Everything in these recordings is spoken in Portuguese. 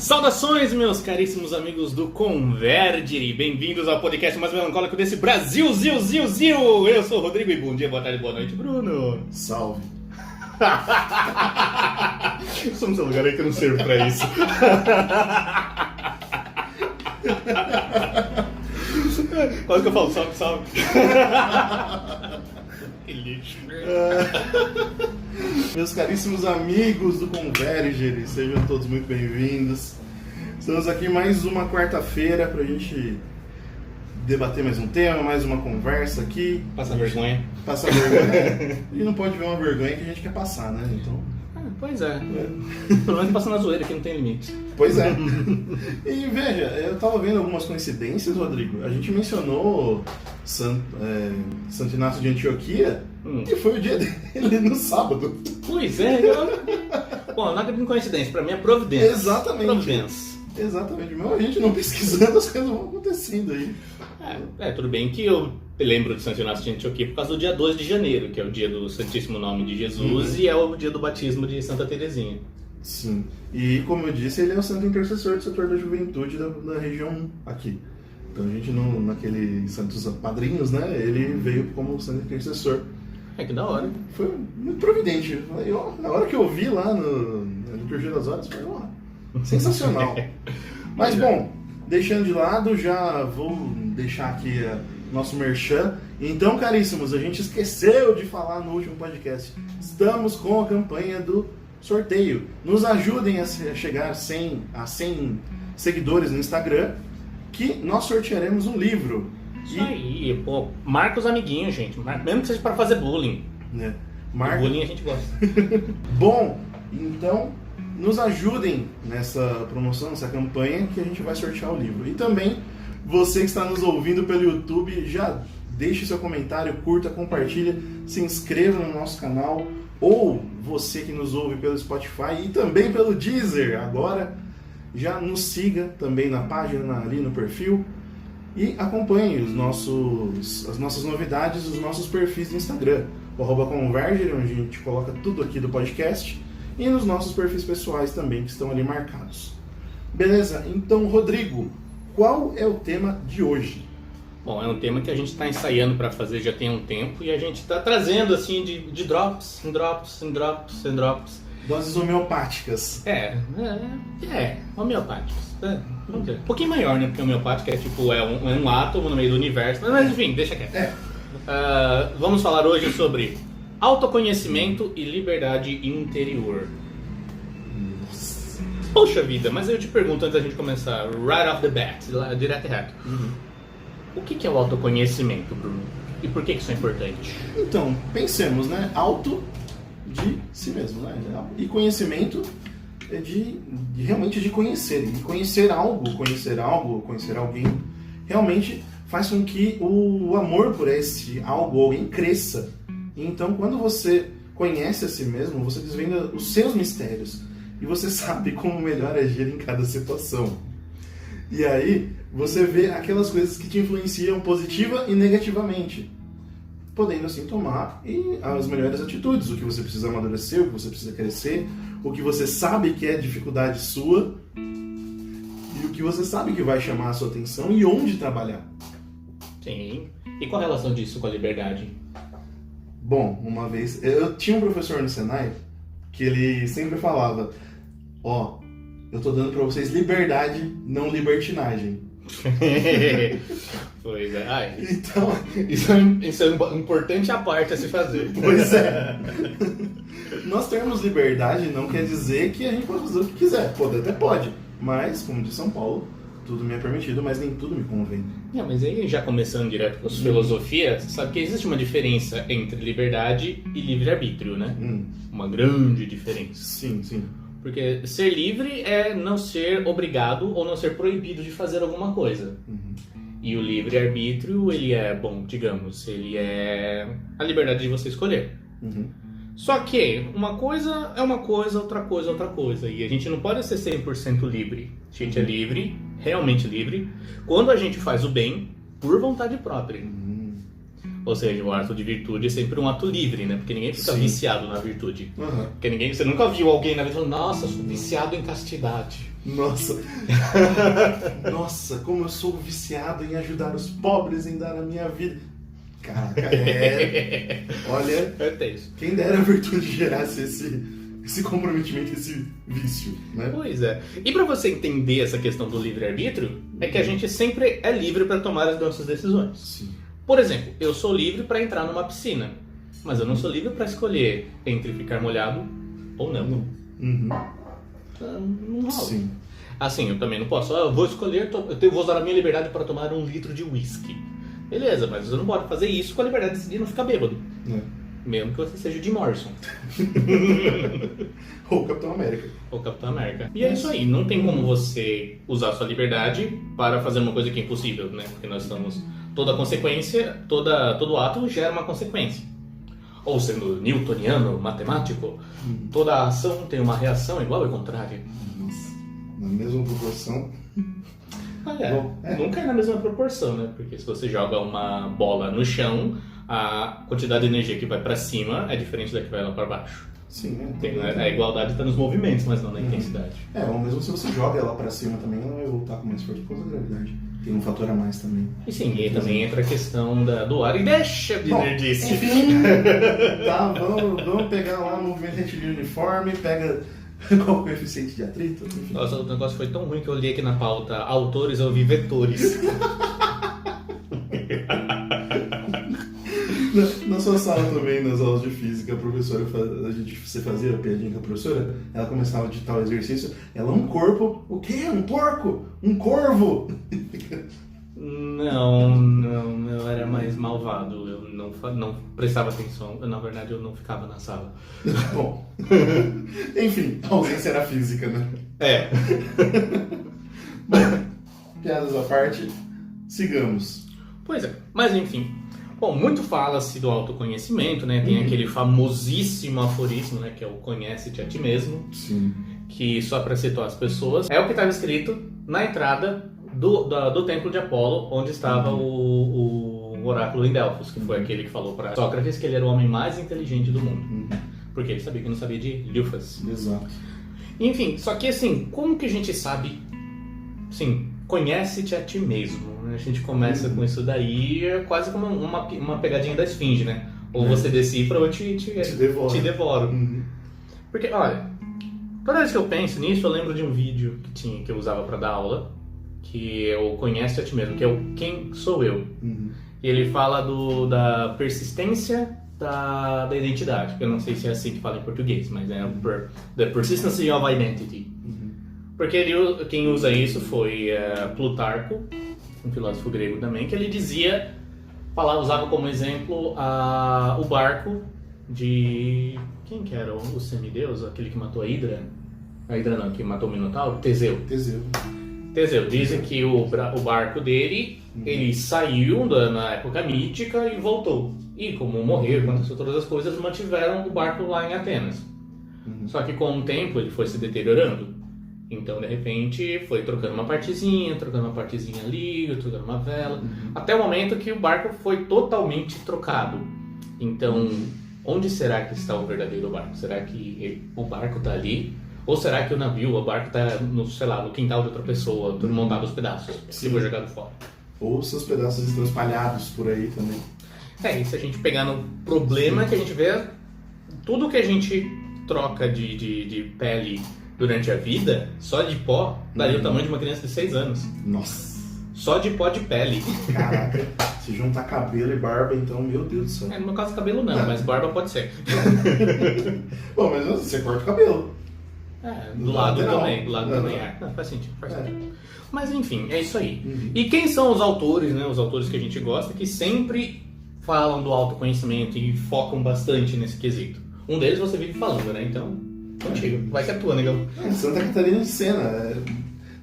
Saudações, meus caríssimos amigos do Convergere, bem-vindos ao podcast mais melancólico desse Brasil, Zil. Eu sou o Rodrigo e bom dia, boa tarde, boa noite, Bruno. Salve. Somos um lugar aí que eu não servo pra isso. Quase que eu falo, salve. Que lixo. Meus caríssimos amigos do Convergere, sejam todos muito bem-vindos. Estamos aqui mais uma quarta-feira pra gente debater mais um tema, mais uma conversa aqui. Passar vergonha. Passar vergonha. E não pode ver uma vergonha que a gente quer passar, né? Então... Pois é. Pelo menos passando a zoeira que não tem limite. Pois é. E veja, eu tava vendo algumas coincidências, Rodrigo. A gente mencionou Santo Inácio de Antioquia e foi o dia dele no sábado. Pois é. Bom, não acredito em coincidência. Pra mim é providência. Exatamente. Providência. Exatamente. Meu, a gente não pesquisando, as coisas vão acontecendo aí. Tudo bem que eu lembro de Santo Inácio de Antioquia por causa do dia 2 de janeiro, que é o dia do Santíssimo Nome de Jesus e é o dia do batismo de Santa Teresinha. Sim. E como eu disse, ele é o santo intercessor do setor da juventude da região 1 aqui. Então a gente naquele Santos Padrinhos, né, ele veio como santo intercessor. Que da hora. Foi muito providente. Na hora que eu vi lá na liturgia das horas, foi sensacional. Mas bom, deixando de lado, já vou deixar aqui nosso merchan. Então, caríssimos, a gente esqueceu de falar no último podcast. Estamos com a campanha do sorteio. Nos ajudem a chegar a 100 seguidores no Instagram, que nós sortearemos um livro. Isso aí, pô, marca os amiguinhos, gente. Mesmo que seja para fazer bullying. Né? Bullying a gente gosta. Bom, então nos ajudem nessa promoção, nessa campanha, que a gente vai sortear o livro. E também, você que está nos ouvindo pelo YouTube, já deixe seu comentário, curta, compartilha, se inscreva no nosso canal, ou você que nos ouve pelo Spotify e também pelo Deezer, agora já nos siga também na página, ali no perfil, e acompanhe as nossas novidades, os nossos perfis do Instagram, o @Convergere, onde a gente coloca tudo aqui do podcast, e nos nossos perfis pessoais também, que estão ali marcados. Beleza? Então, Rodrigo, qual é o tema de hoje? Bom, é um tema que a gente está ensaiando para fazer já tem um tempo e a gente está trazendo assim de drops em drops. Doses homeopáticas. Homeopáticos. Vamos dizer. Um pouquinho maior, né? Porque homeopática é um átomo no meio do universo. Mas enfim, deixa quieto. Vamos falar hoje sobre autoconhecimento e liberdade interior. Nossa. Poxa vida, mas eu te pergunto antes da gente começar, right off the bat, direto e reto. O que é o autoconhecimento, Bruno? E por que isso é importante? Então, pensemos, né? Auto de si mesmo, né? E conhecimento é realmente de conhecer. E conhecer alguém, realmente faz com que o amor por esse algo ou alguém cresça. Então, quando você conhece a si mesmo, você desvenda os seus mistérios. E você sabe como melhor agir em cada situação. E aí, você vê aquelas coisas que te influenciam positiva e negativamente, podendo assim tomar as melhores atitudes, o que você precisa amadurecer, o que você precisa crescer, o que você sabe que é dificuldade sua e o que você sabe que vai chamar a sua atenção e onde trabalhar. Sim. E qual a relação disso com a liberdade? Bom, uma vez, eu tinha um professor no Senai que ele sempre falava: eu tô dando pra vocês liberdade, não libertinagem. Pois é. Então, isso é importante à parte a se fazer. Pois é. Nós termos liberdade não quer dizer que a gente pode fazer o que quiser. Poder até pode, mas, como diz São Paulo, tudo me é permitido, mas nem tudo me convém. Mas aí, já começando direto com a filosofia, você sabe que existe uma diferença entre liberdade e livre-arbítrio, né? Uma grande diferença. Sim. Porque ser livre é não ser obrigado ou não ser proibido de fazer alguma coisa. E o livre-arbítrio, ele é a liberdade de você escolher. Só que uma coisa é uma coisa, outra coisa é outra coisa. E a gente não pode ser 100% livre. A gente é livre, realmente livre, quando a gente faz o bem por vontade própria. Ou seja, o ato de virtude é sempre um ato livre, né? Porque ninguém fica viciado na virtude. Porque você nunca viu alguém na vida falando: nossa, sou viciado em castidade. Nossa. Nossa, como eu sou viciado em ajudar os pobres, em dar a minha vida. Caraca, olha, quem dera a virtude gerasse esse comprometimento, esse vício, né? Pois é. E para você entender essa questão do livre-arbítrio, é que a gente sempre é livre para tomar as nossas decisões. Sim. Por exemplo, eu sou livre para entrar numa piscina, mas eu não sou livre para escolher entre ficar molhado ou não. Uhum. Não rola. Sim. Assim, eu também não posso. Eu vou escolher, eu vou usar a minha liberdade para tomar 1 litro de whisky. Beleza, mas você não pode fazer isso com a liberdade de decidir não ficar bêbado. Mesmo que você seja o Jim Morrison. Ou Capitão América. Ou Capitão América. E é isso aí, não tem como você usar a sua liberdade para fazer uma coisa que é impossível, né? Porque nós estamos... Toda consequência, todo ato gera uma consequência. Ou sendo newtoniano, matemático, toda ação tem uma reação igual e contrária. Nossa, na mesma proporção. Nunca é na mesma proporção, né? Porque se você joga uma bola no chão, a quantidade de energia que vai para cima é diferente da que vai lá para baixo. Sim, A igualdade está nos movimentos, mas não na intensidade. Ou mesmo se você joga ela para cima também, ela vai voltar com mais força por causa da gravidade. Tem um fator a mais também. E sim, e também entra a questão do ar. E deixa de nerdice. Enfim, tá, vamos pegar lá o movimento retilíneo uniforme, pega qual o coeficiente de atrito. Enfim. Nossa, o negócio foi tão ruim que eu li aqui na pauta autores, eu vi vetores. Na sua sala também, nas aulas de física, a professora, você fazia piadinha com a professora, ela começava a digitar o exercício, ela, um corpo, o quê? Um porco? Um corvo? Não, eu era mais malvado, eu não prestava atenção, na verdade eu não ficava na sala. Bom, enfim, a ausência era física, né? Bom, piadas à parte, sigamos. Pois é, mas enfim. Bom, muito fala-se do autoconhecimento, né? Tem aquele famosíssimo aforismo, né? Que é o conhece-te a ti mesmo. Sim. Que, só para situar as pessoas, é o que estava escrito na entrada do templo de Apolo, onde estava o oráculo em Delfos, que foi aquele que falou para Sócrates que ele era o homem mais inteligente do mundo. Porque ele sabia que não sabia de Lufas. Exato. Enfim, só que assim, como que a gente sabe... Sim, conhece-te a ti mesmo. A gente começa com isso daí, é quase como uma pegadinha da esfinge, né? Ou você decifra ou te devoro. Porque, olha, toda vez que eu penso nisso, eu lembro de um vídeo que eu usava para dar aula, que é o Conhece a Ti Mesmo, que é o Quem Sou Eu. E ele fala da persistência da identidade, que eu não sei se é assim que fala em português, mas é the persistence of identity. Porque quem usa isso foi Plutarco, um filósofo grego também, que ele usava como exemplo o barco de... Quem que era o semideus? Aquele que matou a Hidra? A Hidra não, que matou o Minotauro? Teseu. Dizem que o barco dele, ele saiu na época mítica e voltou. E como morreu, aconteceu todas as coisas, mantiveram o barco lá em Atenas. Só que com o tempo ele foi se deteriorando. Então, de repente, foi trocando uma partezinha ali, trocando uma vela, até o momento que o barco foi totalmente trocado. Então, onde será que está o verdadeiro barco? Será que o barco está ali? Ou será que o barco está no quintal de outra pessoa, tudo montado aos pedaços, e foi jogado fora? Ou seus pedaços estão espalhados por aí também. E se a gente pegar no problema que a gente vê, tudo que a gente troca de pele durante a vida, só de pó, daria o tamanho de uma criança de 6 anos. Nossa! Só de pó de pele. Caraca, se juntar cabelo e barba, então, meu Deus do céu. No meu caso, cabelo não, mas barba pode ser. Bom, mas você corta o cabelo. Do lado também. Faz sentido. Mas enfim, é isso aí. E quem são os autores, né? Os autores que a gente gosta, que sempre falam do autoconhecimento e focam bastante nesse quesito. Um deles você vive falando, né? Então... Contigo. Vai que é tua, negão. Santa Catarina de Sena.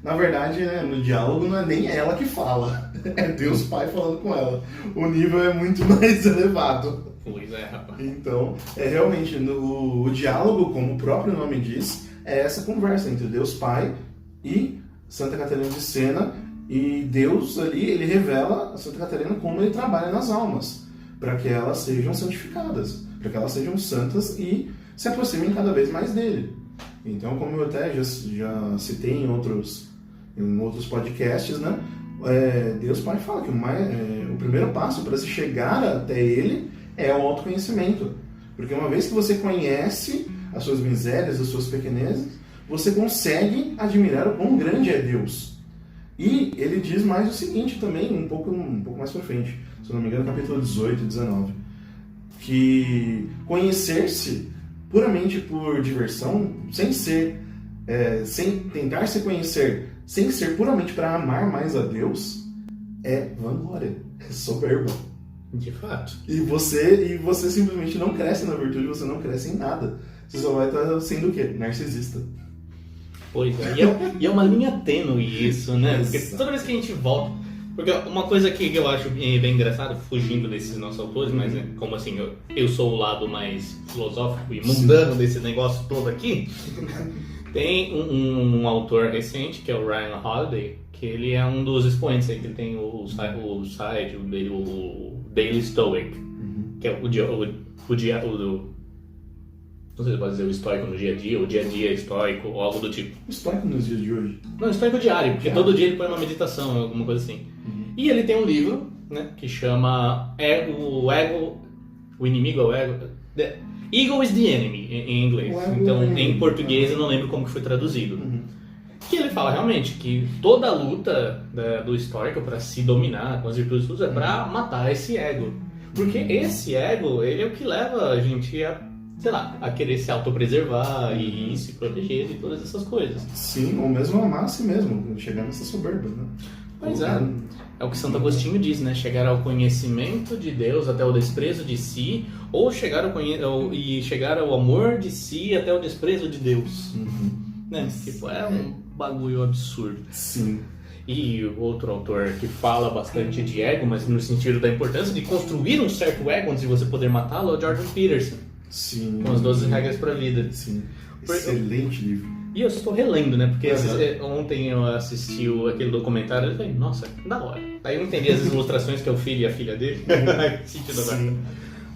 Na verdade, né, no diálogo não é nem ela que fala. É Deus Pai falando com ela. O nível é muito mais elevado. Pois é, rapaz. Então, realmente, o diálogo, como o próprio nome diz, é essa conversa entre Deus Pai e Santa Catarina de Sena. E Deus ali, ele revela a Santa Catarina como ele trabalha nas almas. Para que elas sejam santificadas. Para que elas sejam santas e se aproximem cada vez mais dele. Então, como eu até já citei em outros podcasts, né? Deus Pai fala que o primeiro passo para se chegar até Ele é o autoconhecimento. Porque uma vez que você conhece as suas misérias, as suas pequenezas, você consegue admirar o quão grande é Deus. E ele diz mais o seguinte também, um pouco mais para frente, se eu não me engano, capítulo 18 e 19, que conhecer-se puramente por diversão, sem tentar se conhecer, sem ser puramente para amar mais a Deus, é vanglória, é soberba. De fato. E você simplesmente não cresce na virtude, você não cresce em nada. Você só vai estar sendo o quê? Narcisista. Pois é, e é uma linha tênue isso, né? Porque toda vez que a gente volta... Porque uma coisa que eu acho bem engraçada, fugindo desses nossos autores, mas como assim, eu sou o lado mais filosófico e mundano desse negócio todo aqui, tem um autor recente, que é o Ryan Holiday, que ele é um dos expoentes aí, que ele tem o site dele, o Daily Stoic, que é não sei se pode dizer o estoico no dia a dia, o dia a dia estoico, ou algo do tipo. Estoico nos dias de hoje? Não, estoico diário, porque todo dia ele põe uma meditação, alguma coisa assim. E ele tem um livro, né, que chama O Inimigo é o Ego. Ego is the Enemy, em inglês. Então, em português eu não lembro como que foi traduzido. Que ele fala realmente que toda a luta do estoico para se dominar com as virtudes é para matar esse ego. Porque esse ego, ele é o que leva a gente a querer se autopreservar e se proteger de todas essas coisas. Sim, ou mesmo amar a si mesmo, chegar nessa soberba, né? Pois é o que Santo Agostinho diz, né? Chegar ao conhecimento de Deus até o desprezo de si, ou chegar ao amor de si até o desprezo de Deus. Né? Tipo, é um bagulho absurdo. Sim. E outro autor que fala bastante de ego, mas no sentido da importância de construir um certo ego antes de você poder matá-lo, é o Jordan Peterson. Sim. Com as 12 regras para a vida. Sim. Excelente livro. E eu estou relendo, né? Porque ontem eu assisti aquele documentário e falei, nossa, da hora. Aí eu entendi as ilustrações que é o filho e a filha dele. Sim.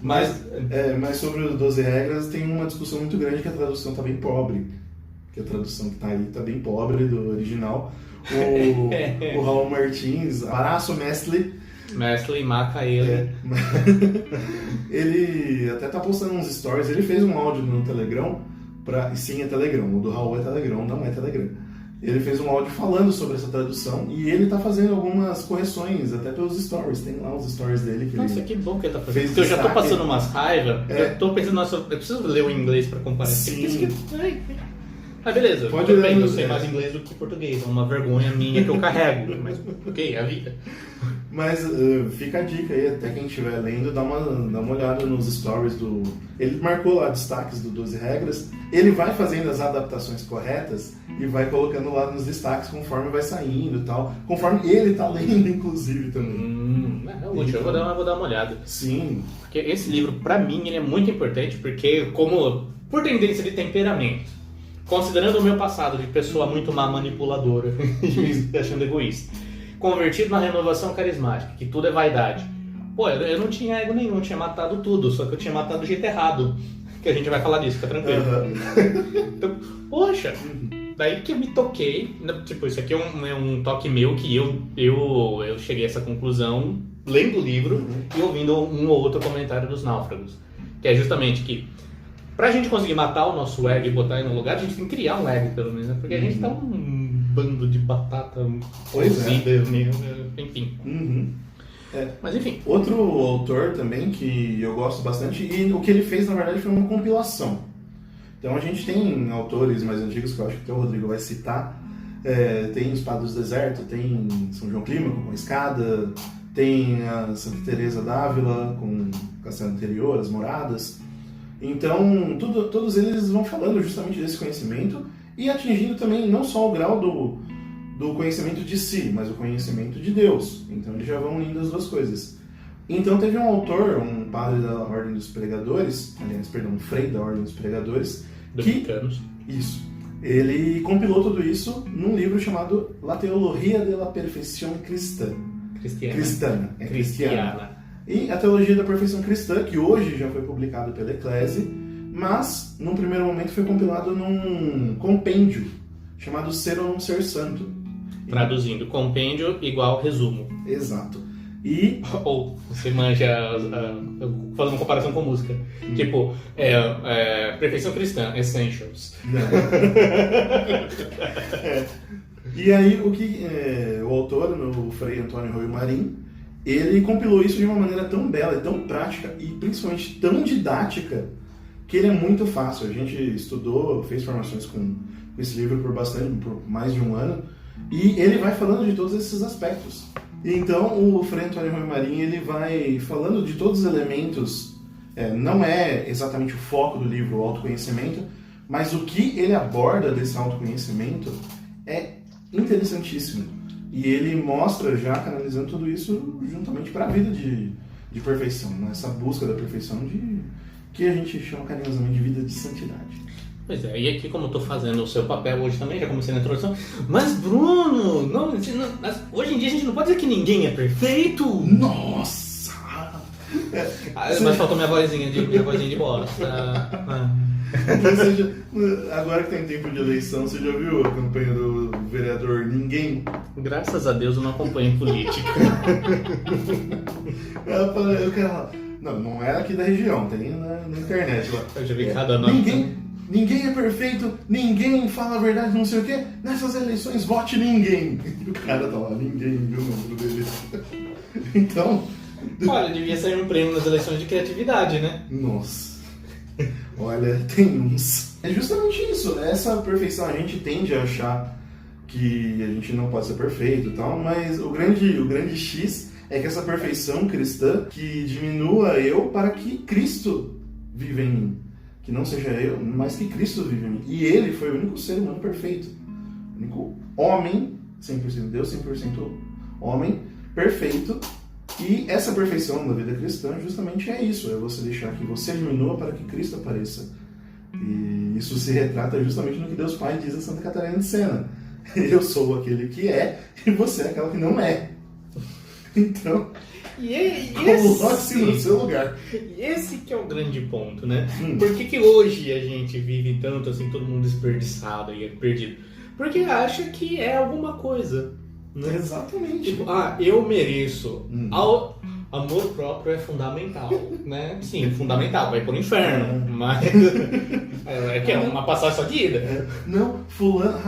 Mas sobre os 12 regras tem uma discussão muito grande que a tradução está bem pobre. Que a tradução que está aí está bem pobre do original. O Raul Martins, Paraço Mestre marca ele. Ele até tá postando uns stories, ele fez um áudio no Telegram, sim, é Telegram, o do Raul é Telegram, não é Telegram. Ele fez um áudio falando sobre essa tradução e ele tá fazendo algumas correções, até pelos stories, tem lá os stories dele. Nossa, que bom que ele tá fazendo, porque eu já tô passando umas raivas, eu tô pensando, nossa, eu preciso ler o inglês pra comparar. Sim. Beleza, tudo bem, eu sei mais inglês do que português, é uma vergonha minha que eu carrego, mas ok, é a vida. Mas fica a dica aí, até quem estiver lendo, dá uma olhada nos stories do... Ele marcou lá destaques do 12 regras, ele vai fazendo as adaptações corretas e vai colocando lá nos destaques conforme vai saindo e tal, conforme ele tá lendo, inclusive, também. É útil, eu vou dar uma olhada. Sim. Porque esse livro, pra mim, ele é muito importante, porque por tendência de temperamento, considerando o meu passado de pessoa muito má manipuladora e achando egoísta, convertido na renovação carismática, que tudo é vaidade. Pô, eu não tinha ego nenhum, eu tinha matado tudo, só que eu tinha matado do jeito errado. Que a gente vai falar disso, fica tranquilo. Então, poxa, daí que eu me toquei, tipo, isso aqui é um toque meu que eu cheguei a essa conclusão lendo o livro e ouvindo um ou outro comentário dos náufragos. Que é justamente que pra gente conseguir matar o nosso ego e botar ele no lugar, a gente tem que criar um ego, pelo menos, né? Porque a gente tá um bando de batata cozida, enfim. Mas enfim. Outro autor também que eu gosto bastante, e o que ele fez, na verdade, foi uma compilação. Então a gente tem autores mais antigos, que eu acho que o Rodrigo vai citar, tem Espada do Deserto, tem São João Clímaco com a Escada, tem a Santa Teresa d'Ávila com Castelo Anterior, As Moradas. Então, todos eles vão falando justamente desse conhecimento e atingindo também não só o grau do conhecimento de si, mas o conhecimento de Deus. Então, eles já vão unindo as duas coisas. Então, teve um autor, um padre da Ordem dos Pregadores, um frei da Ordem dos Pregadores, dominicanos. Isso. Ele compilou tudo isso num livro chamado La Teologia de la Perfeição Cristã. Cristiana. E a Teologia da Perfeição Cristã, que hoje já foi publicado pela Eclésia, mas num primeiro momento foi compilado num compêndio chamado Ser ou Não Ser Santo. Traduzindo, compêndio igual resumo. Exato. E... Ou você manja, fazendo uma comparação com música. Tipo, Perfeição Cristã, Essentials. E aí o autor, o Frei Antônio Rui Marim, ele compilou isso de uma maneira tão bela, tão prática e principalmente tão didática, que ele é muito fácil. A gente estudou, fez formações com esse livro por mais de um ano, e ele vai falando de todos esses aspectos. Então o Frei Antônio Rui Marim, ele vai falando de todos os elementos, não é exatamente o foco do livro, o autoconhecimento, mas o que ele aborda desse autoconhecimento é interessantíssimo. E ele mostra já canalizando tudo isso juntamente para a vida de perfeição, né? Essa busca da perfeição que a gente chama carinhosamente de vida de santidade. Pois é, e aqui como eu tô fazendo o seu papel hoje também, já comecei na introdução, mas Bruno, hoje em dia a gente não pode dizer que ninguém é perfeito. Nossa! Mas faltou minha vozinha de bosta. Agora que tem tempo de eleição, você já viu a campanha do vereador Ninguém? Graças a Deus eu não acompanho política. Eu quero... Não é aqui da região, tem na internet lá. Eu já vi cada nome. Ninguém é perfeito, ninguém fala a verdade, não sei o quê. Nessas eleições, vote ninguém. O cara tá lá, ninguém viu o número dele. Então... Olha, devia sair um prêmio nas eleições de criatividade, né? Nossa. Olha, tem uns. É justamente isso, essa perfeição. A gente tende a achar que a gente não pode ser perfeito e tal, mas o grande X é que essa perfeição cristã que diminua eu para que Cristo viva em mim. Que não seja eu, mas que Cristo vive em mim. E ele foi o único ser humano perfeito. O único homem, 100% Deus, 100% homem, perfeito. E essa perfeição da vida cristã justamente é isso. É você deixar que você diminua para que Cristo apareça. E isso se retrata justamente no que Deus Pai diz a Santa Catarina de Sena. Eu sou aquele que é e você é aquela que não é. Então... coloque-se no seu lugar. E esse que é o grande ponto, né? Por que hoje a gente vive tanto assim, todo mundo desperdiçado e perdido? Porque acha que é alguma coisa, né? Exatamente. Tipo, eu mereço. Amor próprio é fundamental, né? Sim, fundamental, vai pro inferno, mas é uma passagem só de ida. Não, fulano,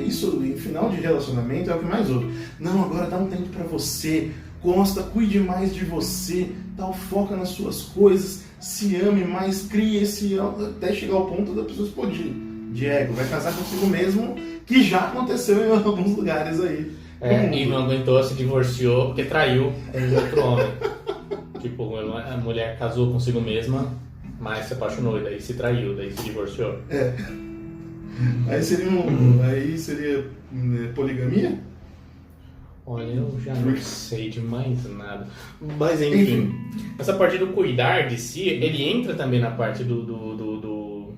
isso em final de relacionamento é o que mais ouve. Não, agora dá um tempo pra você. Gosta, cuide mais de você, tal, foca nas suas coisas, se ame mais, crie esse... até chegar ao ponto da pessoa explodir de ego, vai casar consigo mesmo, que já aconteceu em alguns lugares aí. E não aguentou, se divorciou porque traiu outro homem. Tipo, a mulher casou consigo mesma, mas se apaixonou, e daí se traiu, daí se divorciou. Aí seria poligamia? Olha, eu já não sei de mais nada. Mas enfim, essa parte do cuidar de si, ele entra também na parte do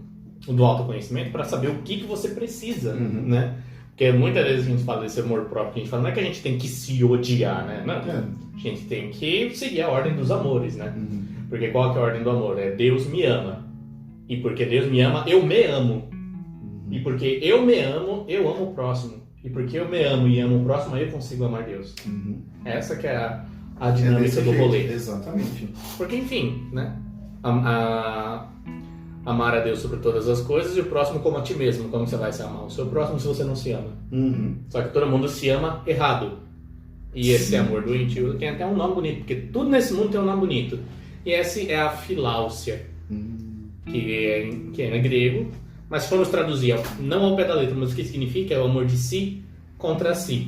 autoconhecimento para saber o que você precisa, né? Porque muitas vezes a gente fala desse amor próprio, a gente fala, não é que a gente tem que se odiar, né? Não, a gente tem que seguir a ordem dos amores, né? Porque qual que é a ordem do amor? É Deus me ama. E porque Deus me ama, eu me amo. E porque eu me amo, eu amo o próximo. E porque eu me amo e amo o próximo, aí eu consigo amar Deus. Essa que é a dinâmica do rolê. Exatamente. Porque, enfim, né? Amar a Deus sobre todas as coisas e o próximo como a ti mesmo. Como você vai se amar o seu próximo se você não se ama? Só que todo mundo se ama errado. E esse amor doentio tem até um nome bonito, porque tudo nesse mundo tem um nome bonito. E essa é a filáusia, que é em grego. Mas se formos traduzir, não ao pé da letra, mas o que significa é o amor de si contra si.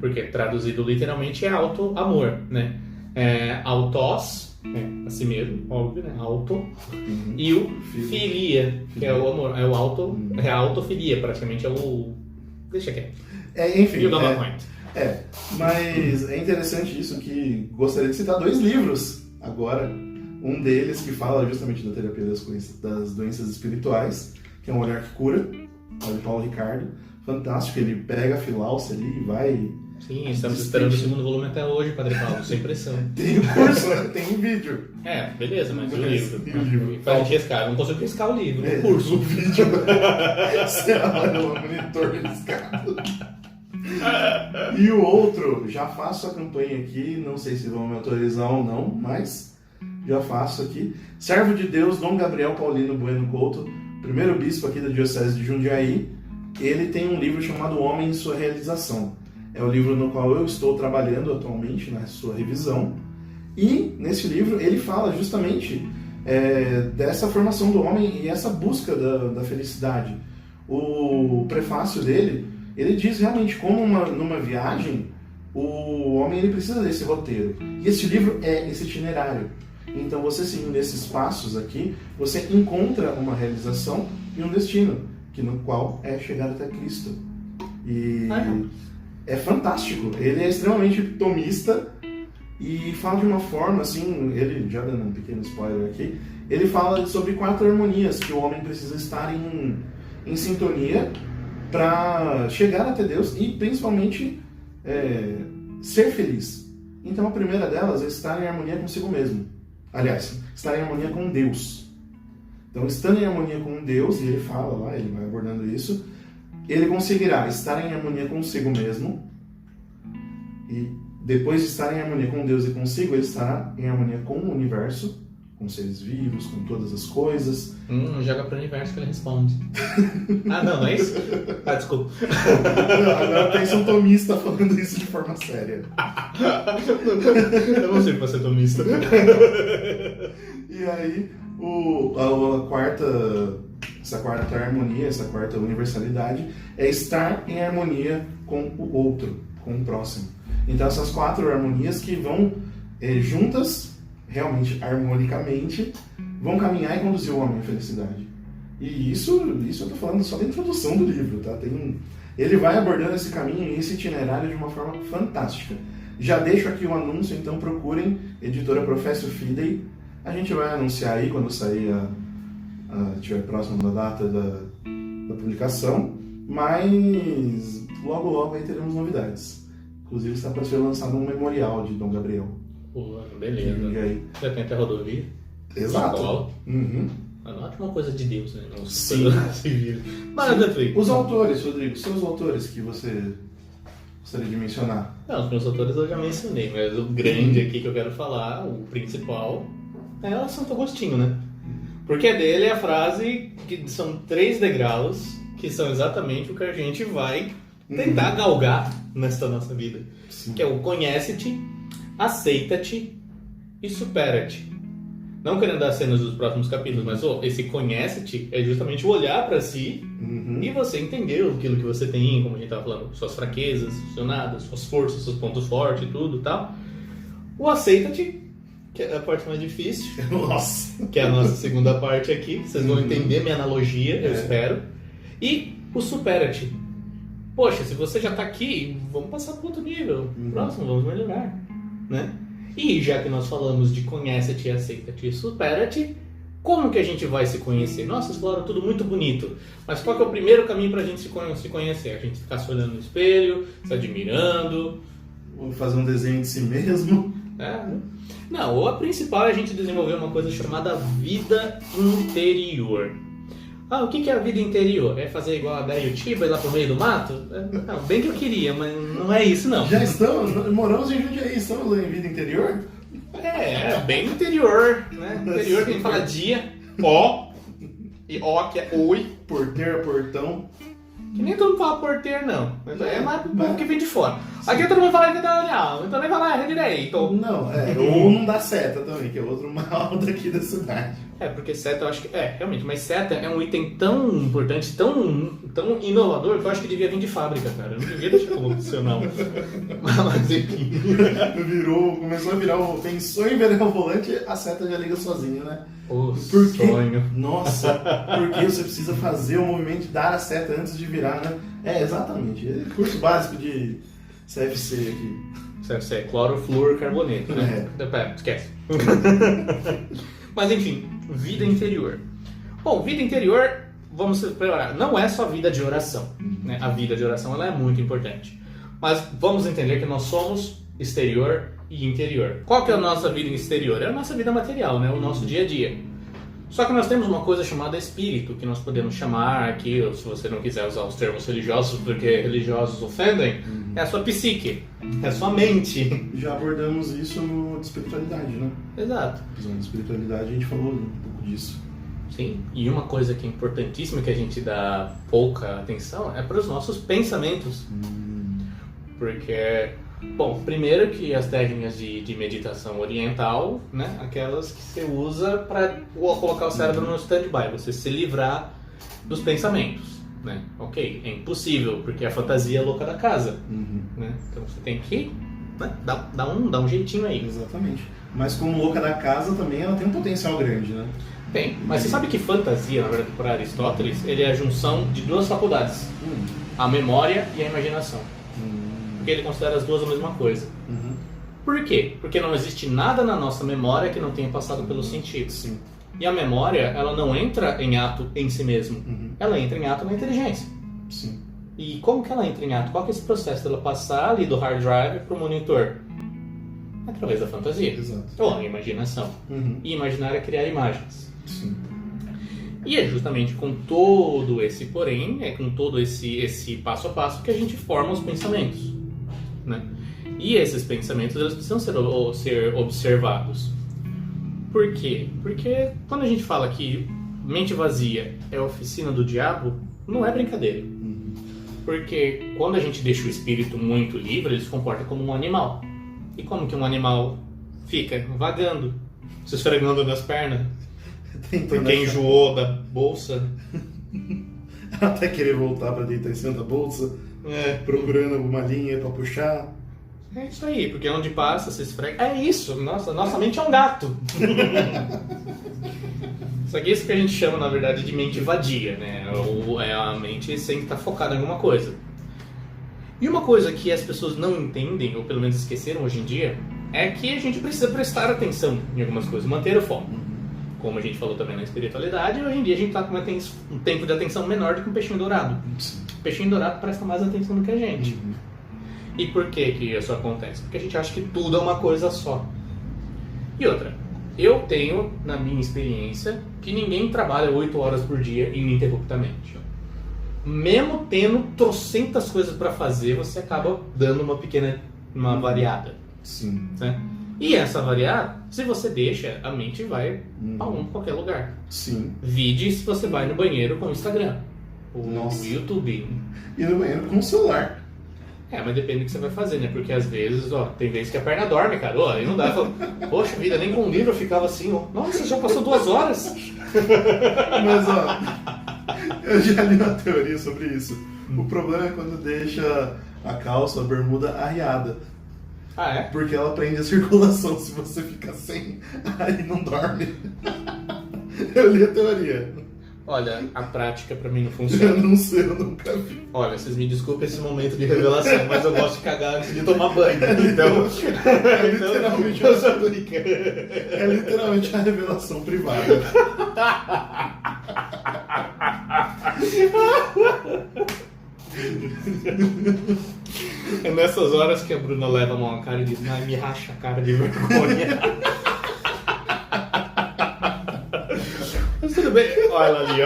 Porque traduzido literalmente é auto-amor, né? Autos, a si mesmo, óbvio, né? Auto. E o filia, que é o amor, é a autofilia, praticamente é o... Deixa quieto. Enfim. You got my point. Mas é interessante isso, que gostaria de citar 2 livros agora. Um deles que fala justamente da terapia das doenças espirituais, que é Um Olhar que Cura, de Paulo Ricardo. Fantástico, ele pega a filáusia ali e vai Sim, estamos esperando o segundo volume até hoje, Padre Paulo, sem pressão. Tem o curso, né? Tem um vídeo. Beleza, mas o livro. E o livro? Pra gente riscar, eu não consigo riscar o livro, o curso. O vídeo. Você olha o monitor riscado. E o outro, já faço a campanha aqui, não sei se vão me autorizar ou não, mas já faço aqui. Servo de Deus, Dom Gabriel Paulino Bueno Couto, primeiro bispo aqui da Diocese de Jundiaí, ele tem um livro chamado Homem e Sua Realização. É o livro no qual eu estou trabalhando atualmente, na sua revisão. E nesse livro ele fala justamente dessa formação do homem e essa busca da felicidade. O prefácio dele, ele diz realmente como numa viagem o homem ele precisa desse roteiro. E esse livro é esse itinerário. Então você seguindo esses passos aqui, você encontra uma realização e um destino, no qual é chegar até Cristo. E é fantástico. Ele é extremamente tomista e fala de uma forma assim, ele já dando um pequeno spoiler aqui, ele fala sobre 4 harmonias que o homem precisa estar em sintonia para chegar até Deus e principalmente ser feliz. Então a primeira delas é estar em harmonia consigo mesmo. Aliás, estar em harmonia com Deus. Então, estando em harmonia com Deus, e ele fala lá, ele vai abordando isso, ele conseguirá estar em harmonia consigo mesmo, e depois de estar em harmonia com Deus e consigo, ele estará em harmonia com o universo, com seres vivos, com todas as coisas. Joga pro universo que ele responde. Não é isso? Desculpa. Agora pensa um tomista falando isso de forma séria. Eu não sei que você é tomista. E aí, essa quarta harmonia, essa quarta universalidade é estar em harmonia com o outro, com o próximo. Então essas 4 harmonias que vão juntas, realmente harmonicamente, vão caminhar e conduzir o homem à felicidade. E isso eu estou falando só da introdução do livro, tá? Ele vai abordando esse caminho e esse itinerário de uma forma fantástica. Já deixo aqui o anúncio, então procurem Editora Professio Fidei. A gente vai anunciar aí quando sair estiver próximo da data da publicação, mas logo aí teremos novidades. Inclusive está para ser lançado um memorial de Dom Gabriel. Pô, beleza. Já tem até rodovia. Exato. Uhum. Anote uma coisa de Deus, né? Não sim. Os autores, Rodrigo, seus autores que você gostaria de mencionar? Não, os meus autores eu já mencionei, mas o grande aqui que eu quero falar, o principal, é o Santo Agostinho, né? Porque dele é a frase que são 3 degraus, que são exatamente o que a gente vai tentar galgar nesta nossa vida. Sim. Que é o conhece-te, aceita-te e supera-te. Não querendo dar cenas dos próximos capítulos, mas esse conhece-te é justamente o olhar para si e você entender aquilo que você tem, como a gente estava falando, suas fraquezas, suas nada, suas forças, seus pontos fortes e tudo e tal. O aceita-te, que é a parte mais difícil. Nossa! Que é a nossa segunda parte aqui. Vocês vão entender minha analogia, eu espero. E o supera-te. Poxa, se você já está aqui, vamos passar para outro nível. Próximo, vamos melhorar. Né? E já que nós falamos de conhece-te, aceita-te e supera-te, como que a gente vai se conhecer? Nossa, vocês falaram tudo muito bonito, mas qual que é o primeiro caminho para a gente se conhecer? A gente ficar se olhando no espelho, se admirando... Ou fazer um desenho de si mesmo. Não, ou a principal é a gente desenvolver uma coisa chamada vida interior. O que é a vida interior? É fazer igual a Daí Utiba, ir lá pro meio do mato? Não, bem que eu queria, mas não é isso não. Já moramos em Jundiaí, estamos em vida interior? Bem interior, né? Interior que a gente fala dia, ó, e ó que é oi. Porteiro, portão. Que nem todo mundo fala porteiro, não. É mais pro povo que vem de fora. Sim. Aqui todo mundo fala que tá olhando, então nem fala direito. Não, ou não dá seta também, que é outro mal daqui da cidade. Porque seta eu acho que... realmente, mas seta é um item tão importante, tão inovador, que eu acho que devia vir de fábrica, cara. Eu não devia deixar como opcional. Mas enfim. Começou a virar pensou em virar o volante, a seta já liga sozinha, né? Sonho. Nossa, porque você precisa fazer o movimento, dar a seta antes de virar, né? Exatamente. Curso básico de CFC aqui. CFC, clorofluorcarboneto, né? Esquece. Mas enfim, vida interior. Bom, vida interior, vamos separar, não é só vida de oração. Né? A vida de oração ela é muito importante. Mas vamos entender que nós somos exterior e interior. Qual que é a nossa vida exterior? É a nossa vida material, né? O nosso dia a dia. Só que nós temos uma coisa chamada espírito, que nós podemos chamar aqui, ou se você não quiser usar os termos religiosos, porque religiosos ofendem, é a sua psique, é a sua mente. Já abordamos isso no de espiritualidade, né? Exato. No episódio de espiritualidade a gente falou um pouco disso. Sim, e uma coisa que é importantíssima, que a gente dá pouca atenção, é para os nossos pensamentos. Porque, bom, primeiro que as técnicas de meditação oriental, né, aquelas que você usa para colocar o cérebro no stand-by, você se livrar dos pensamentos, né? Ok, é impossível, porque a fantasia é louca da casa, né? Então você tem que, né, dar um jeitinho aí. Exatamente. Mas como louca da casa também, ela tem um potencial grande, né? Tem, mas você sabe que fantasia, na verdade, para Aristóteles, ele é a junção de duas faculdades, a memória e a imaginação. Porque ele considera as duas a mesma coisa. Por quê? Porque não existe nada na nossa memória que não tenha passado pelos sentidos. Sim. E a memória, ela não entra em ato em si mesmo. Ela entra em ato na inteligência. Sim. E como que ela entra em ato? Qual que é esse processo dela passar ali do hard drive para o monitor? Através da fantasia. Exato. Ou a imaginação. E imaginar é criar imagens. Sim. E é justamente com todo esse porém, é com todo esse passo a passo que a gente forma os pensamentos, né? E esses pensamentos, eles precisam ser observados. Por quê? Porque quando a gente fala que mente vazia é a oficina do diabo, não é brincadeira. Porque quando a gente deixa o espírito muito livre, ele se comporta como um animal. E como que um animal fica? Vagando, se esfregando nas pernas. Porque enjoou da bolsa. Até querer voltar pra deitar em cima da bolsa, procurando alguma linha pra puxar. É isso aí, porque onde passa, se esfrega. É isso, nossa mente é um gato. Só que isso que a gente chama, na verdade, de mente vadia, né? É a mente sem estar focada em alguma coisa. E uma coisa que as pessoas não entendem, ou pelo menos esqueceram hoje em dia, é que a gente precisa prestar atenção em algumas coisas, manter o foco. Como a gente falou também na espiritualidade, hoje em dia a gente está com um tempo de atenção menor do que um peixinho dourado. O peixinho dourado presta mais atenção do que a gente. E por que isso acontece? Porque a gente acha que tudo é uma coisa só. E outra, eu tenho, na minha experiência, que ninguém trabalha 8 horas por dia ininterruptamente. Mesmo tendo trocentas coisas para fazer, você acaba dando uma variada. Sim. Né? E essa variada, se você deixa, a mente vai para qualquer lugar. Sim. Vide se você vai no banheiro com o Instagram, o YouTube. E no banheiro com o celular. Mas depende do que você vai fazer, né? Porque às vezes, tem vezes que a perna dorme, cara. Aí não dá. Poxa vida, nem com um livro eu ficava assim, Nossa, já passou 2 horas. Mas, eu já li uma teoria sobre isso. O problema é quando deixa a calça, a bermuda arriada. Ah, é? Porque ela prende a circulação. Se você fica sem, aí não dorme. Eu li a teoria. Olha, a prática pra mim não funciona. Eu não sei, eu nunca vi. Olha, vocês me desculpem esse momento de revelação, mas eu gosto de cagar antes de tomar banho. Então, literalmente eu sou brincando. É literalmente uma revelação privada. É nessas horas que a Bruna leva a mão à cara e diz: "Ai, me racha a cara de vergonha." Mas tudo bem, olha ela ali,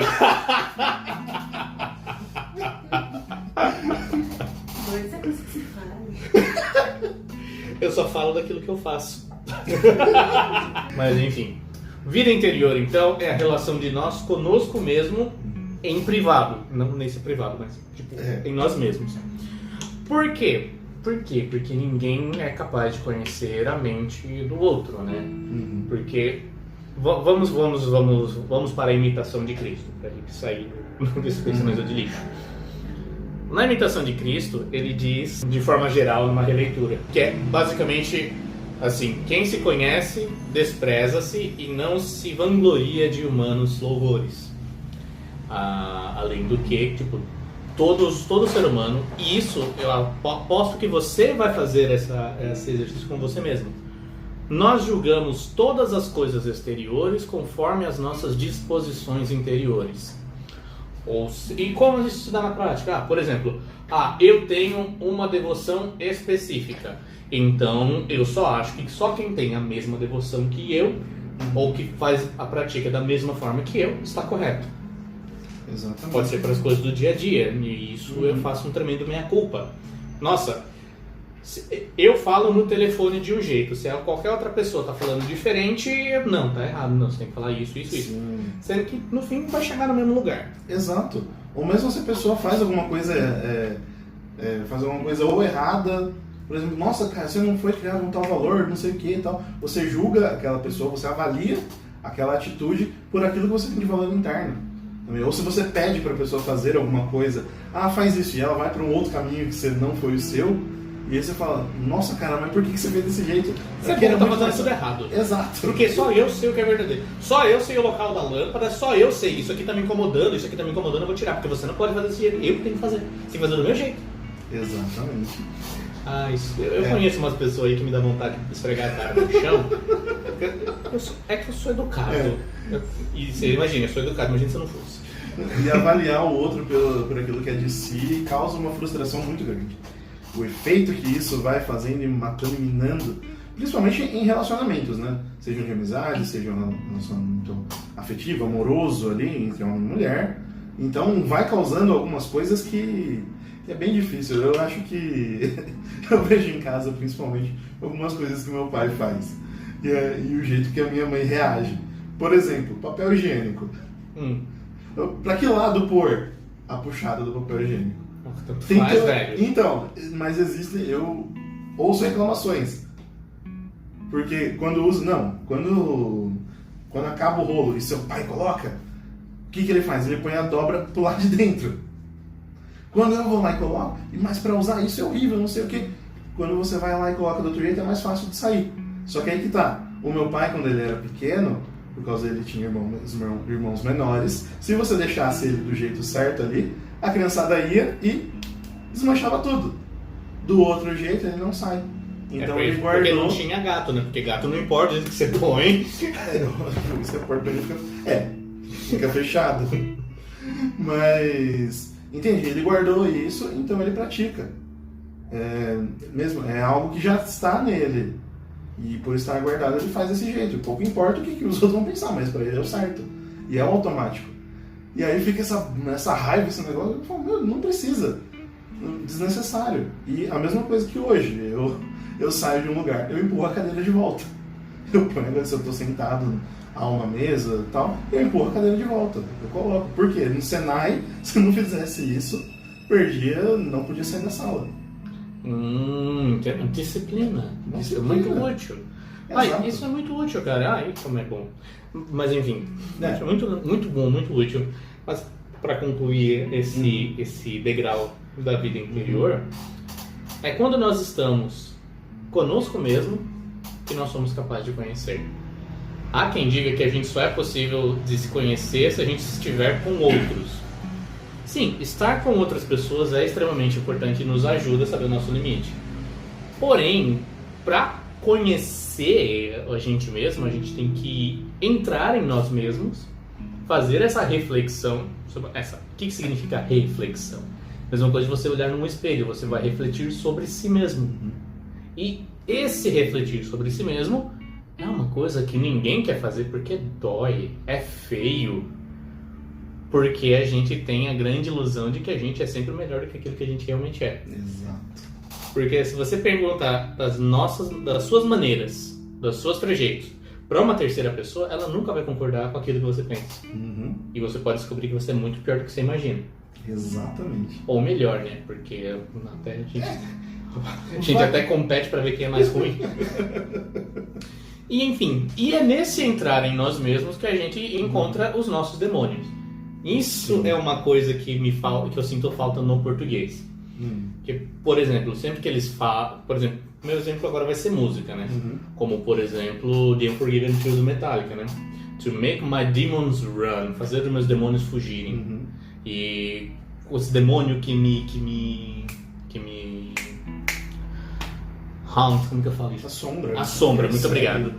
Mas é coisa que se fala. Eu só falo daquilo que eu faço. Mas enfim, vida interior então é a relação de nós conosco mesmo em privado, não nesse privado, mas tipo, em nós mesmos. Por quê? Porque ninguém é capaz de conhecer a mente do outro, né? Porque vamos para a imitação de Cristo, para a gente sair desse pensamento de lixo. Na imitação de Cristo, ele diz, de forma geral, numa releitura, que é basicamente assim: quem se conhece, despreza-se e não se vangloria de humanos louvores. Além do que, tipo, todo ser humano, e isso eu aposto que você vai fazer esse exercício com você mesmo. Nós julgamos todas as coisas exteriores conforme as nossas disposições interiores. E como isso se dá na prática? Por exemplo, eu tenho uma devoção específica, então eu só acho que só quem tem a mesma devoção que eu, ou que faz a prática da mesma forma que eu, está correto. Exatamente. Pode ser para as coisas do dia a dia, e isso eu faço um tremendo meia-culpa. Nossa, eu falo no telefone de um jeito, se qualquer outra pessoa está falando diferente, não, tá errado, não, você tem que falar isso. Sendo que no fim vai chegar no mesmo lugar. Exato. Ou mesmo se a pessoa faz alguma coisa, ou errada, por exemplo, nossa, cara, você não foi criado um tal valor, não sei o que e tal. Você julga aquela pessoa, você avalia aquela atitude por aquilo que você tem de valor interno. Ou se você pede para a pessoa fazer alguma coisa, faz isso, e ela vai para um outro caminho que não foi o seu, e aí você fala, nossa, cara, mas por que você fez desse jeito? Você tá fazendo tudo errado. Exato. Porque só eu sei o que é verdadeiro. Só eu sei o local da lâmpada, só eu sei. Isso aqui tá me incomodando, eu vou tirar. Porque você não pode fazer desse jeito, eu tenho que fazer. Você tem que fazer do meu jeito. Exatamente. Eu conheço umas pessoas aí que me dá vontade de esfregar a cara no chão. É que eu sou educado. E você imagina, eu sou educado, imagina se eu não fosse. E avaliar o outro por aquilo que é de si causa uma frustração muito grande. O efeito que isso vai fazendo e matando e minando, principalmente em relacionamentos, né? Sejam de amizade, seja um relacionamento afetivo, amoroso ali, entre homem e mulher. Então vai causando algumas coisas que é bem difícil. Eu acho que eu vejo em casa, principalmente, algumas coisas que meu pai faz. E o jeito que a minha mãe reage. Por exemplo, papel higiênico. Pra que lado pôr a puxada do papel higiênico? Velho. Então, mas eu ouço reclamações. Porque quando acaba o rolo e seu pai coloca, o que ele faz? Ele põe a dobra pro lado de dentro. Quando eu vou lá e coloco, mas pra usar isso é horrível, não sei o que. Quando você vai lá e coloca do outro jeito é mais fácil de sair. Só que aí que tá. O meu pai, quando ele era pequeno, por causa dele tinha irmãos menores, se você deixasse ele do jeito certo ali, a criançada ia e desmanchava tudo. Do outro jeito ele não sai. Então ele guardou. Porque não tinha gato, né? Porque gato não importa o jeito que você põe. Você porta ele fica fechado. Mas entendi, ele guardou isso, então ele pratica. É algo que já está nele. E por estar guardado ele faz desse jeito. Pouco importa o que os outros vão pensar, mas para ele é o certo. E é o automático. E aí fica essa raiva, esse negócio. Eu falo, não precisa. Desnecessário. E a mesma coisa que hoje. Eu saio de um lugar, eu empurro a cadeira de volta. Eu ponho, se eu estou sentado a uma mesa e tal, eu empurro a cadeira de volta. Eu coloco. Por quê? No Senai, se eu não fizesse isso, não podia sair da sala. Disciplina. Isso é muito útil. Isso é muito útil, cara. Como é bom. Mas enfim, é muito, muito bom, muito útil. Mas para concluir esse degrau da vida interior, é quando nós estamos conosco mesmo que nós somos capazes de conhecer. Há quem diga que a gente só é possível de se conhecer se a gente estiver com outros. Sim, estar com outras pessoas é extremamente importante e nos ajuda a saber o nosso limite. Porém, para conhecer a gente mesmo, a gente tem que entrar em nós mesmos, fazer essa reflexão sobre o que significa reflexão? Mesma coisa de você olhar num espelho, você vai refletir sobre si mesmo. E esse refletir sobre si mesmo é uma coisa que ninguém quer fazer porque dói, é feio. Porque a gente tem a grande ilusão de que a gente é sempre melhor do que aquilo que a gente realmente é. Exato. Porque se você perguntar das suas maneiras, dos seus trejeitos, para uma terceira pessoa, ela nunca vai concordar com aquilo que você pensa. E você pode descobrir que você é muito pior do que você imagina. Exatamente. Ou melhor, né? Porque até a gente até compete para ver quem é mais ruim. E enfim, é nesse entrar em nós mesmos que a gente encontra os nossos demônios. Isso é uma coisa que que eu sinto falta no português. Que, por exemplo, sempre que eles falam... Por exemplo, meu exemplo agora vai ser música, né? Como, por exemplo, The Unforgiven 2 do Metallica, né? To make my demons run. Fazer os meus demônios fugirem. E esse demônio que me haunt, como que eu falo isso? Assombra. Assombra, muito obrigado.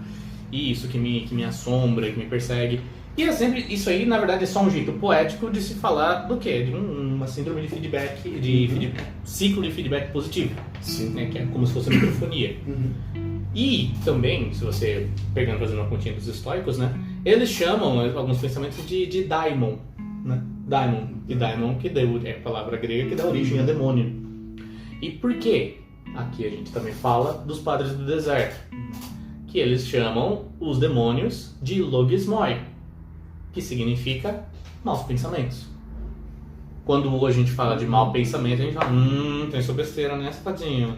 Isso, que me assombra, que me persegue. E é sempre, isso aí, na verdade, é só um jeito poético de se falar do quê? De uma síndrome de feedback, ciclo de feedback positivo. Sim. Né? Que é como se fosse uma microfonia. Uhum. E também, se você pegando, fazendo uma continha dos estoicos, né? Eles chamam alguns pensamentos de daimon, né? Daimon. E daimon que é a palavra grega que dá origem a demônio. E por quê? Aqui a gente também fala dos padres do deserto, que eles chamam os demônios de logismoi, que significa maus pensamentos. Quando a gente fala de mau pensamento, a gente fala, tem sua besteira, né, safadinho?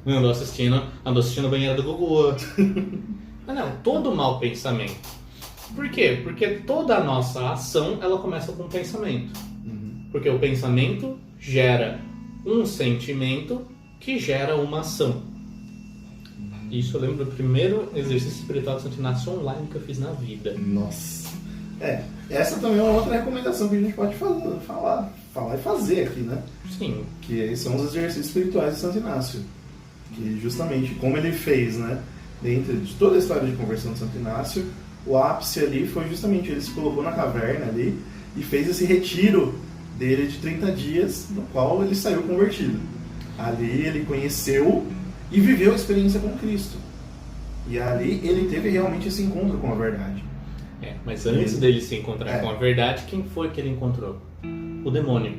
Andou assistindo a banheira do Gugu. Mas não, todo mau pensamento. Por quê? Porque toda a nossa ação, ela começa com um pensamento. Porque o pensamento gera um sentimento que gera uma ação. Isso eu lembro do primeiro exercício espiritual de Santo Inácio online que eu fiz na vida. Nossa. Essa também é uma outra recomendação que a gente pode falar e fazer aqui, né? Sim. Que são os exercícios espirituais de Santo Inácio. Que justamente, como ele fez, né? Dentro de toda a história de conversão de Santo Inácio, o ápice ali foi justamente, ele se colocou na caverna ali e fez esse retiro dele de 30 dias, no qual ele saiu convertido. Ali ele conheceu e viveu a experiência com Cristo. E ali ele teve realmente esse encontro com a verdade. Mas antes dele se encontrar com a verdade, quem foi que ele encontrou? O demônio.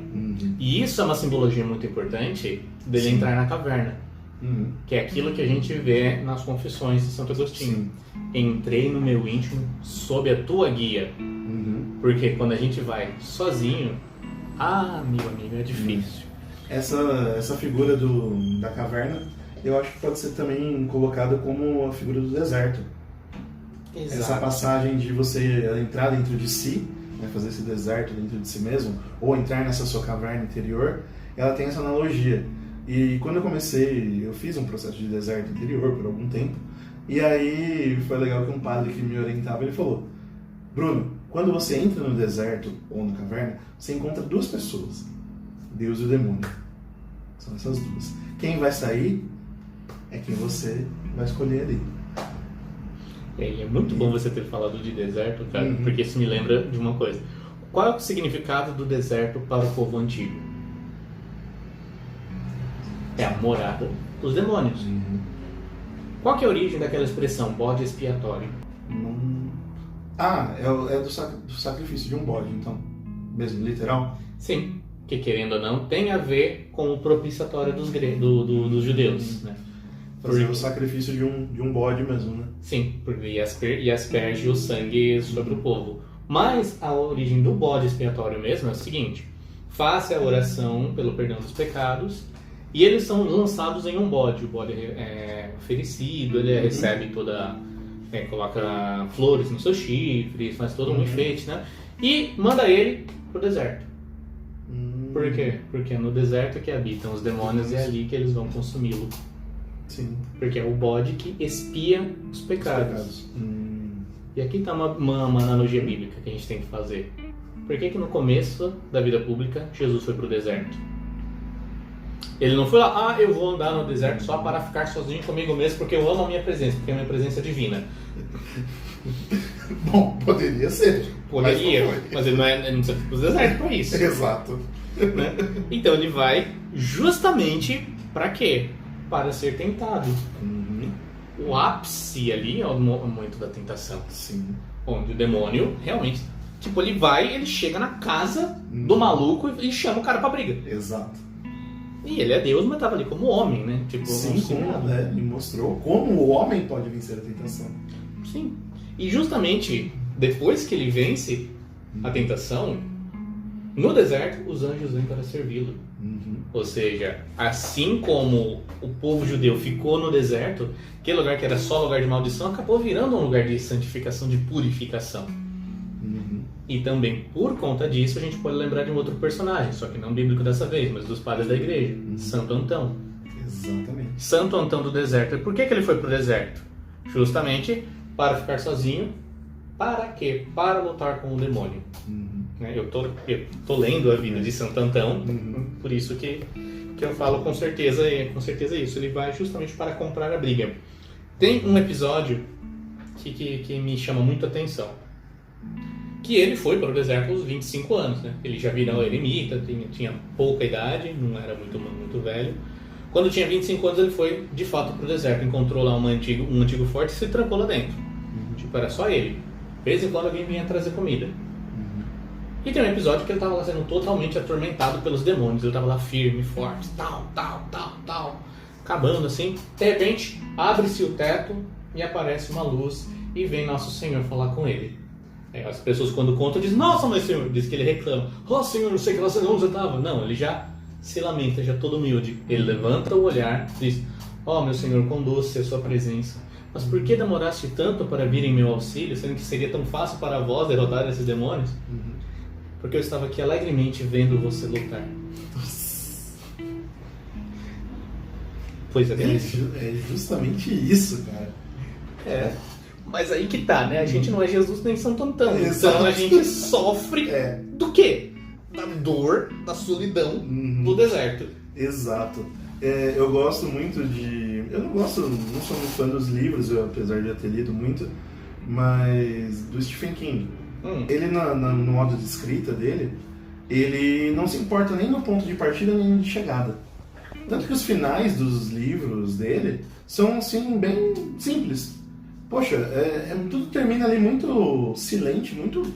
E isso é uma simbologia muito importante dele entrar na caverna. Que é aquilo que a gente vê nas confissões de Santo Agostinho. Entrei no meu íntimo sob a tua guia. Porque quando a gente vai sozinho, meu amigo, é difícil. Essa figura da caverna, eu acho que pode ser também colocada como a figura do deserto. Exato. Essa passagem de você entrar dentro de si, né, fazer esse deserto dentro de si mesmo, ou entrar nessa sua caverna interior, ela tem essa analogia. E quando eu fiz um processo de deserto interior por algum tempo, e aí foi legal que um padre que me orientava, ele falou: Bruno, quando você entra no deserto ou na caverna, você encontra duas pessoas, Deus e o demônio. São essas duas. Quem vai sair é quem você vai escolher ali. E é muito bom você ter falado de deserto, cara, porque isso me lembra de uma coisa. Qual é o significado do deserto para o povo antigo? É a morada dos demônios. Qual que é a origem daquela expressão, bode expiatório? É do sacrifício de um bode, então. Mesmo, literal? Sim, que querendo ou não, tem a ver com o propiciatório dos judeus, né? Fazer o sacrifício de um bode mesmo, né? Sim, porque e asperge o sangue sobre o povo. Mas a origem do bode expiatório mesmo é o seguinte: faça a oração pelo perdão dos pecados e eles são lançados em um bode. O bode é oferecido, ele recebe coloca flores nos seus chifres, faz todo um enfeite, né? E manda ele pro deserto. Por quê? Porque é no deserto que habitam os demônios e é ali que eles vão consumi-lo. Sim. Porque é o bode que expia os pecados. E aqui está uma analogia bíblica que a gente tem que fazer. Por que no começo da vida pública Jesus foi para o deserto? Ele não foi lá, eu vou andar no deserto só para ficar sozinho comigo mesmo porque eu amo a minha presença, porque a minha presença é divina. Bom, poderia ser. Poderia, mas ele não precisa ir para o deserto para isso. Exato. Né? Então ele vai justamente para quê? Para ser tentado. O ápice ali é o momento da tentação. Sim. Onde o demônio realmente, ele chega na casa do maluco e chama o cara pra briga. Exato. E ele é Deus, mas tava ali como homem, né? Ele mostrou como o homem pode vencer a tentação. Sim. E justamente depois que ele vence a tentação, no deserto, os anjos vêm para servi-lo. Ou seja, assim como o povo judeu ficou no deserto, aquele lugar que era só lugar de maldição, acabou virando um lugar de santificação, de purificação. E também, por conta disso, a gente pode lembrar de um outro personagem, só que não bíblico dessa vez, mas dos padres da igreja, Santo Antão. Exatamente. Santo Antão do deserto. E por que ele foi para o deserto? Justamente para ficar sozinho. Para quê? Para lutar com o demônio. Eu tô lendo a vida de Santo Antão, por isso que eu falo com certeza isso. Ele vai justamente para comprar a briga. Tem um episódio que me chama muito a atenção. que ele foi para o deserto aos 25 anos, né? Ele já virou eremita, tinha pouca idade, não era muito velho. Quando tinha 25 anos ele foi de fato para o deserto, encontrou lá um antigo forte e se trancou lá dentro. Tipo, era só ele. De vez em quando alguém vinha trazer comida. E tem um episódio que ele estava sendo totalmente atormentado pelos demônios. Ele estava lá firme, forte, tal, acabando assim. De repente, abre-se o teto e aparece uma luz e vem Nosso Senhor falar com ele. As pessoas quando contam dizem, nossa, mas Senhor, diz que ele reclama. Oh Senhor, não sei que lá onde você estava. Não, ele já se lamenta, já todo humilde. Ele levanta o olhar e diz, oh meu Senhor, quão doce é a sua presença. Mas por que demoraste tanto para vir em meu auxílio, sendo que seria tão fácil para vós derrotar esses demônios? Porque eu estava aqui alegremente vendo você lutar. Pois é, é justamente isso, cara. É. Mas aí que tá, né? A gente não é Jesus nem Santo Antônio. Exato. Então a gente sofre do quê? Da dor, da solidão do deserto. Exato. Eu gosto muito de... Eu não sou muito fã dos livros, apesar de já ter lido muito, mas do Stephen King. Ele, no modo de escrita dele, ele não se importa nem no ponto de partida nem de chegada. Tanto que os finais dos livros dele são, assim, bem simples. Poxa, tudo termina ali muito silente, muito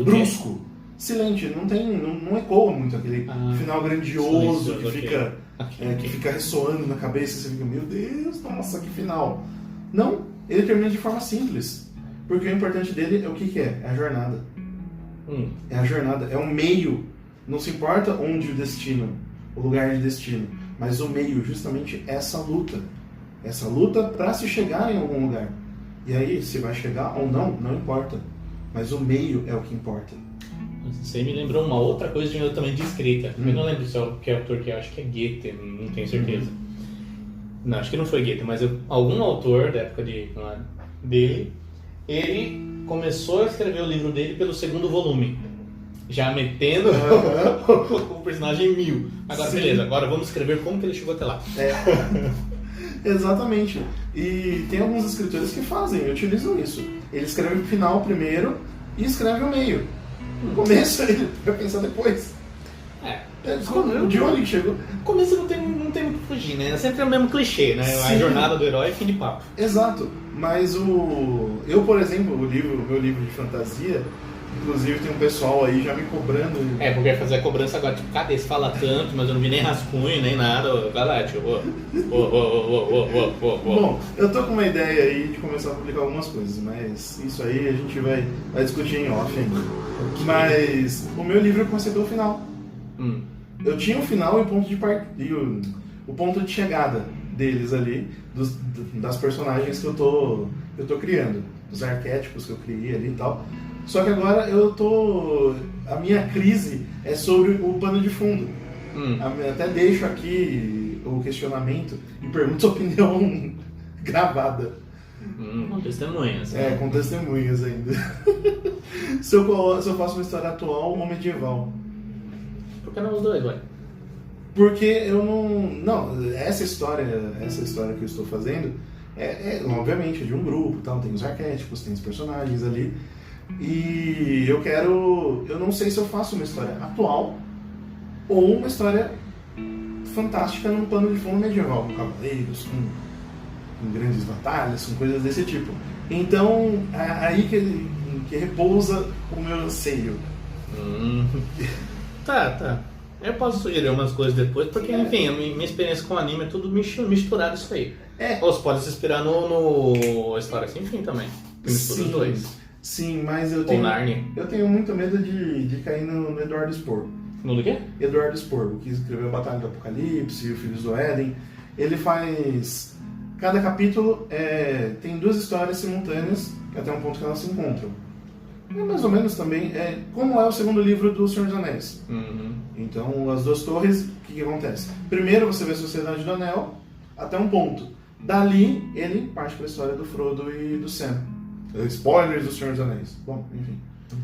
brusco. Silente, não ecoa muito aquele final grandioso que fica ressoando na cabeça. Você fica, meu Deus, nossa, que final. Não, ele termina de forma simples. Porque o importante dele é o que é? É a jornada. É a jornada, é o meio. Não se importa onde o destino, o lugar de destino, mas o meio, justamente essa luta. Essa luta para se chegar em algum lugar. E aí, se vai chegar ou não importa. Mas o meio é o que importa. Você me lembrou uma outra coisa também de escrita. Eu não lembro se é que autor que é, acho que é Goethe, não tenho certeza. Não, acho que não foi Goethe, mas algum autor da época dele, ele começou a escrever o livro dele pelo segundo volume. Já metendo o personagem em 1000. Agora, beleza, agora vamos escrever como que ele chegou até lá. Exatamente. E tem alguns escritores que utilizam isso. Ele escreve o final primeiro e escreve o meio. No começo ele vai pensar depois. De onde que chegou? No começo não tem muito que fugir, né? Sempre é o mesmo clichê, né? Sim. A jornada do herói é fim de papo. Exato. Mas eu, por exemplo, meu livro de fantasia, inclusive tem um pessoal aí já me cobrando. Porque vai fazer a cobrança agora, tipo, cadê? Você fala tanto, mas eu não vi nem rascunho, nem nada. Vai lá, tio. Bom, eu tô com uma ideia aí de começar a publicar algumas coisas, mas isso aí a gente vai discutir em off ainda. Mas o meu livro eu comecei pelo final. Eu tinha o final e o ponto de o ponto de chegada deles ali, das personagens que eu tô criando, dos arquétipos que eu criei ali e tal. Só que agora a minha crise é sobre o pano de fundo. Até deixo aqui o questionamento e pergunto a opinião gravada. Com testemunhas. Com testemunhas ainda. se eu faço uma história atual ou medieval. Por que não os dois, ué? Porque eu não... Essa história que eu estou fazendo obviamente, é de um grupo, tal, tem os arquétipos, tem os personagens ali. E eu não sei se eu faço uma história atual ou uma história fantástica num plano de fundo medieval, com cavaleiros, com grandes batalhas, com coisas desse tipo. Então, é aí que repousa o meu anseio. Tá. Eu posso sugerir umas coisas depois, porque, enfim, a minha experiência com anime é tudo misturado isso aí. Ou você pode se inspirar no História Sem Fim também, que mistura os dois. Sim, mas Ou Narnia. eu tenho muito medo de cair no Eduardo Spohr. No do quê? Eduardo Spohr, que escreveu Batalha do Apocalipse e o Filhos do Éden. Ele faz... Cada capítulo tem 2 histórias simultâneas, até um ponto que elas se encontram. E mais ou menos também como é o segundo livro do Senhor dos Anéis. Então, as 2 torres, o que acontece? Primeiro você vê a Sociedade do Anel, até um ponto. Dali, ele parte para a história do Frodo e do Sam. Spoilers do Senhor dos Anéis. Bom, enfim.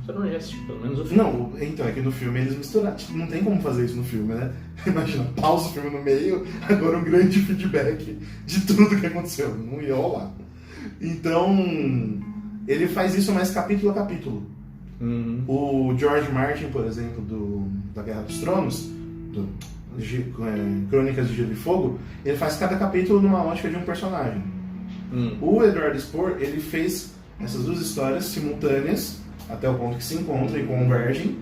Você não ia assistir, pelo menos o filme. Não, então, é que no filme eles misturaram. Não tem como fazer isso no filme, né? Imagina, pausa o filme no meio, agora um grande feedback de tudo que aconteceu. Não ia rolar. Então, ele faz isso mais capítulo a capítulo. O George Martin, por exemplo, da Guerra dos Tronos, Crônicas de Gelo e Fogo, ele faz cada capítulo numa ótica de um personagem. O Edward Spohr, ele fez essas duas histórias simultâneas, até o ponto que se encontram e convergem,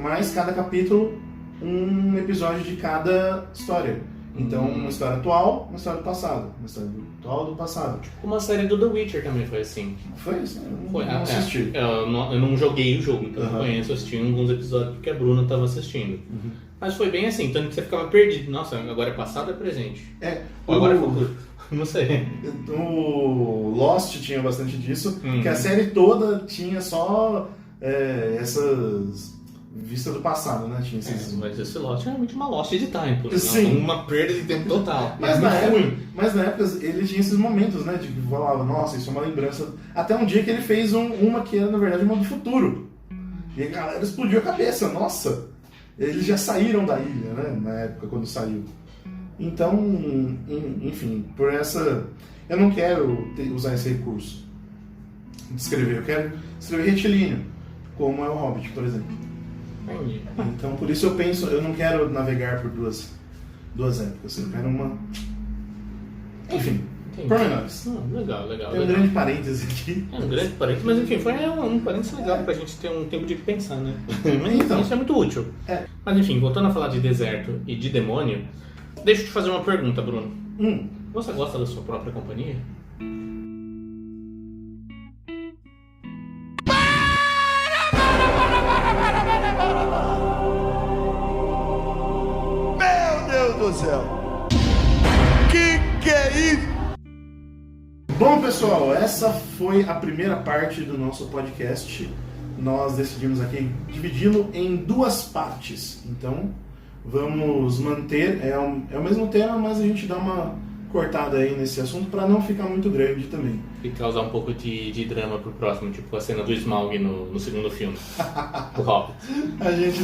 mas cada capítulo um episódio de cada história. Então, uma história atual, uma história do passado. Uma história atual do passado. Uma série do The Witcher também foi assim. Foi assim? Eu não assisti. Eu não joguei o jogo, então eu não conheço. Eu assisti alguns episódios porque a Bruna estava assistindo. Mas foi bem assim, tanto que você ficava perdido. Nossa, agora é passado ou é presente? Ou agora é futuro? Não sei. O Lost tinha bastante disso, que a série toda tinha só essas... vista do passado, né? Tinha esses... Mas esse Lost é realmente uma Lost de tempo. Sim. Uma perda de tempo total. Mas na época ele tinha esses momentos, né? De que falava, nossa, isso é uma lembrança. Até um dia que ele fez uma que era, na verdade, uma do futuro. E a galera explodiu a cabeça, nossa! Eles já saíram da ilha, né? Na época, quando saiu. Então, enfim, por essa... Eu não quero usar esse recurso de escrever. Eu quero escrever retilíneo, como é o Hobbit, por exemplo. Entendi. Então, por isso eu não quero navegar por duas épocas. Eu quero uma... Enfim, pormenores. Legal. Tem um grande parêntese aqui. É um grande parêntese, mas enfim, foi um parêntese legal pra gente ter um tempo de pensar, né? Então. Isso é muito útil. Mas enfim, voltando a falar de deserto e de demônio, deixa eu te fazer uma pergunta, Bruno. Você gosta da sua própria companhia? Meu Deus do céu! Que é isso? Bom, pessoal, essa foi a primeira parte do nosso podcast. Nós decidimos aqui dividi-lo em duas partes. Então, vamos manter... É o mesmo tema, mas a gente dá uma cortada aí nesse assunto para não ficar muito grande também. E causar um pouco de drama pro próximo, tipo a cena do Smaug no segundo filme. O Hobbit. A gente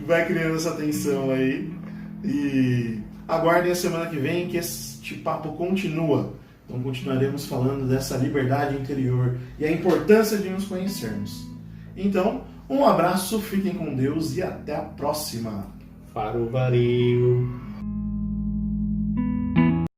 vai criando essa tensão aí. E aguardem a semana que vem que este papo continua. Então continuaremos falando dessa liberdade interior e a importância de nos conhecermos. Então, um abraço, fiquem com Deus e até a próxima. Para o vario.